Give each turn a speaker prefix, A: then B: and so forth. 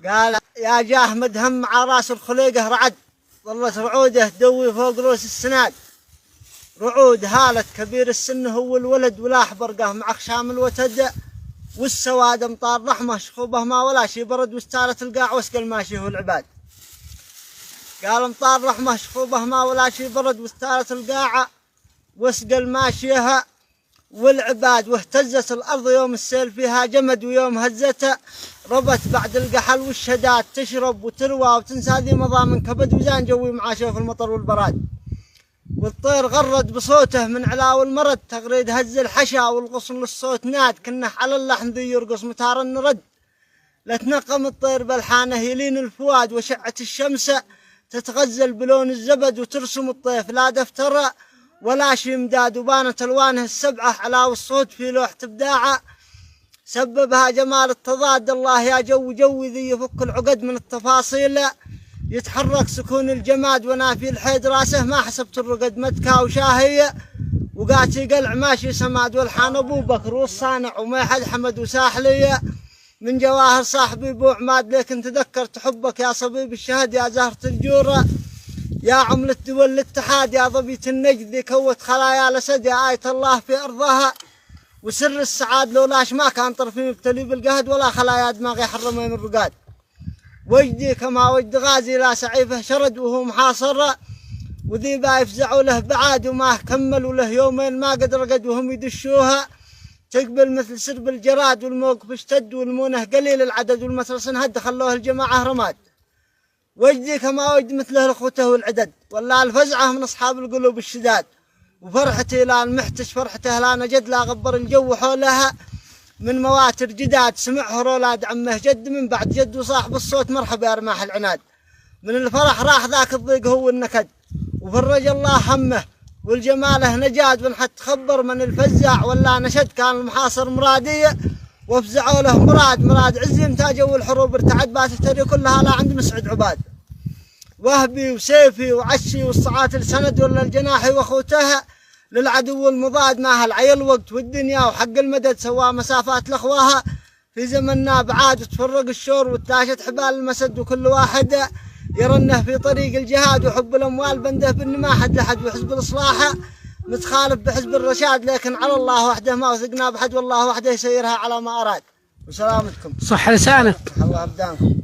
A: قال يا جاه مدهم على راس الخليقة رعد، ظلت رعوده دوي فوق رؤوس السناد. رعود هالت كبير السن هو الولد ولاح برقه مع خشام الوتد، والسواد امطار رحمه شخوبه ما ولا شي برد، واستالت القاع وسق الماشي هو العباد. قال امطار رحمه شخوبه ما ولا شي برد، واستالت القاع وسق الماشيه والعباد. واهتزت الارض يوم السيل فيها جمد، ويوم هزته ربت بعد القحل والشداد. تشرب وتروى وتنسى ذي مضى من كبد، وزان جوي معاشه في المطر والبراد. والطير غرد بصوته من علاو المرد، تغريد هز الحشا والغصن للصوت ناد. كنه على اللحن ذي يرقص متار النرد. لتنقم الطير بالحانه يلين الفؤاد، وشعة الشمس تتغزل بلون الزبد. وترسم الطيف لا دفتر ولا شي امداد، وبانت الوانه السبعه علاو الصوت في لوحة ابداعه. سببها جمال التضاد، الله يا جوي ذي يفك العقد من التفاصيل. يتحرك سكون الجماد ونافي الحيد راسه، ما حسبت الرقد متكا وشاهية. وقاتي قلع ماشي سماد، والحان ابو بكر والصانع وميحد حمد وساحلية. من جواهر صاحبي بو عماد، لكن تذكرت حبك يا صبيب الشهد يا زهرة الجورة. يا عملة دول الاتحاد يا ضبية النجد، ذي كوت خلايا لسد يا آية الله في أرضها. وسر السعاد لولاش ما كان طرفي مبتلي بالقهد، ولا خلايا دماغي حرمين الرقاد. وجدي كما وجد غازي لا سعيفه شرد وهو محاصر، وذي با يفزعوا له بعاد وما كملوا له يومين ما قد رقد وهم يدشوها. تقبل مثل سرب الجراد والموقف اشتد، والمونه قليل العدد والمترس انهد خلوه الجماعه رماد. وجدي كما وجد مثله الاخوته والعدد، ولا الفزعه من اصحاب القلوب الشداد. وفرحتي لا المحتش فرحته لا نجد، لا غبر الجو حولها من مواتر جداد. سمعه رولاد عمه جد من بعد جد، وصاحب الصوت مرحبا يا رماح العناد. من الفرح راح ذاك الضيق هو النكد، وفرج الله همه والجماله نجاد. ونحت خبر من الفزاع ولا نشد، كان المحاصر مراديه وافزعوا له مراد عز انتاجه. والحروب ارتعد باتتري كلها لا عند مسعد عباد. وهبي وسيفي وعشي والصعات السند، ولا الجناحي واخوتها للعدو المضاد. ما هالعيل وقت والدنيا وحق المدد، سوا مسافات لاخواها في زمننا بعاد. وتفرق الشور وتاشت حبال المسد، وكل واحد يرنه في طريق الجهاد. وحب الاموال بنده بن ما حد لحد، وحزب الاصلاح متخالف بحزب الرشاد. لكن على الله وحده ما وثقنا بحد، والله وحده يسيرها على ما اراد. وسلامتكم.
B: صح لسانك.
A: الله ابدانكم.